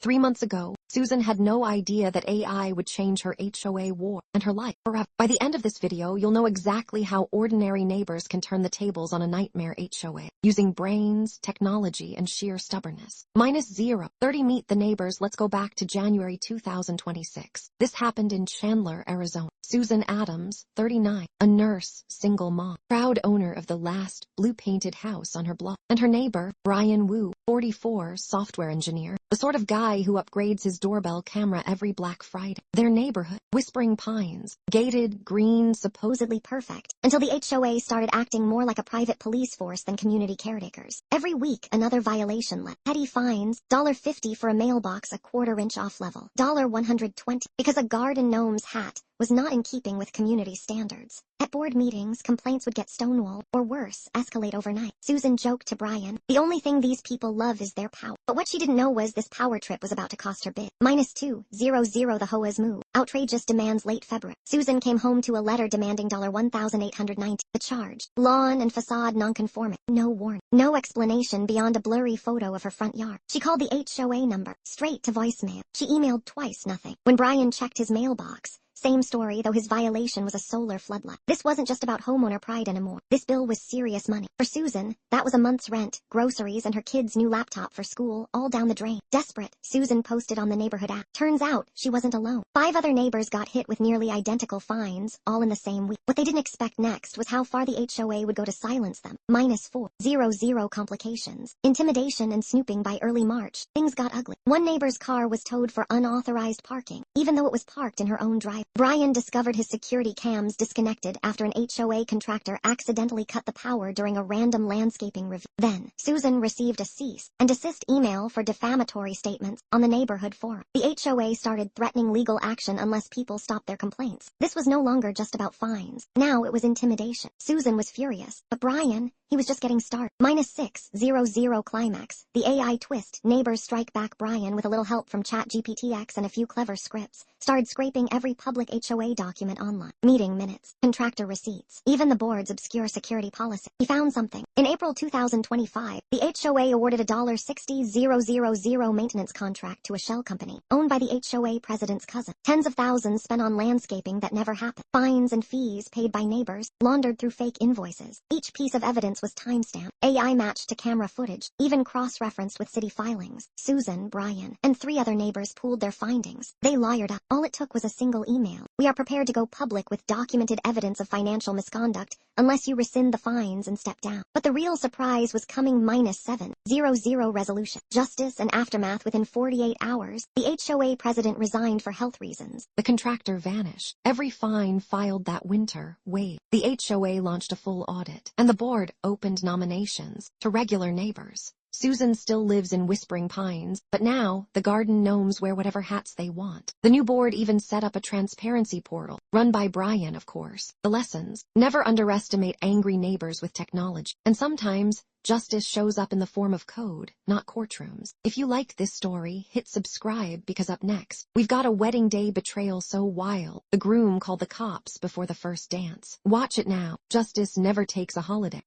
3 months ago, Susan had no idea that AI would change her HOA war and her life forever. By the end of this video, you'll know exactly how ordinary neighbors can turn the tables on a nightmare HOA, using brains, technology, and sheer stubbornness. -0. Meet the neighbors. Let's go back to January 2026. This happened in Chandler, Arizona. Susan Adams, 39, a nurse, single mom, proud owner of the last blue-painted house on her block, and her neighbor, Brian Wu, 44, software engineer, the sort of guy who upgrades his doorbell camera every Black Friday. Their neighborhood, Whispering Pines, gated, green, supposedly perfect, until the HOA started acting more like a private police force than community caretakers. Every week, another violation led. Petty fines, $50 for a mailbox a quarter-inch off level, $120 because a garden gnome's hat was not in keeping with community standards. At board meetings, complaints would get stonewalled, or worse, escalate overnight. Susan joked to Brian, "The only thing these people love is their power." But what she didn't know was this power trip was about to cost her big. -200 the HOAs move. Outrageous demands late February. Susan came home to a letter demanding $1,890. The charge, lawn and facade nonconforming. No warning. No explanation beyond a blurry photo of her front yard. She called the HOA number, straight to voicemail. She emailed twice, nothing. When Brian checked his mailbox, same story, though his violation was a solar floodlight. This wasn't just about homeowner pride anymore. This bill was serious money. For Susan, that was a month's rent, groceries, and her kid's new laptop for school, all down the drain. Desperate, Susan posted on the neighborhood app. Turns out, she wasn't alone. 5 other neighbors got hit with nearly identical fines, all in the same week. What they didn't expect next was how far the HOA would go to silence them. -400 complications. Intimidation and snooping. By early March, things got ugly. One neighbor's car was towed for unauthorized parking, even though it was parked in her own drive. Brian discovered his security cams disconnected after an HOA contractor accidentally cut the power during a random landscaping review. Then, Susan received a cease and desist email for defamatory statements on the neighborhood forum. The HOA started threatening legal action unless people stopped their complaints. This was no longer just about fines. Now it was intimidation. Susan was furious, but Brian, he was just getting started. -600 Climax. The AI twist. Neighbors strike back. Brian, with a little help from ChatGPTX and a few clever scripts, started scraping every public HOA document online. Meeting minutes, contractor receipts, even the board's obscure security policy. He found something. In April 2025, the HOA awarded a $60,000 maintenance contract to a shell company, owned by the HOA president's cousin. Tens of thousands spent on landscaping that never happened. Fines and fees paid by neighbors, laundered through fake invoices. Each piece of evidence was timestamped, AI matched to camera footage, even cross-referenced with city filings. Susan, Brian, and 3 other neighbors pooled their findings. They lawyered up. All it took was a single email. "We are prepared to go public with documented evidence of financial misconduct unless you rescind the fines and step down." But the real surprise was coming. -700 resolution. Justice and aftermath. Within 48 hours, the HOA president resigned for health reasons. The contractor vanished. Every fine filed that winter waived. The HOA launched a full audit, and the board opened nominations to regular neighbors. Susan still lives in Whispering Pines, but now the garden gnomes wear whatever hats they want. The new board even set up a transparency portal, run by Brian, of course. The lessons: never underestimate angry neighbors with technology. And sometimes, justice shows up in the form of code, not courtrooms. If you like this story, hit subscribe, because up next, we've got a wedding day betrayal so wild, the groom called the cops before the first dance. Watch it now. Justice never takes a holiday.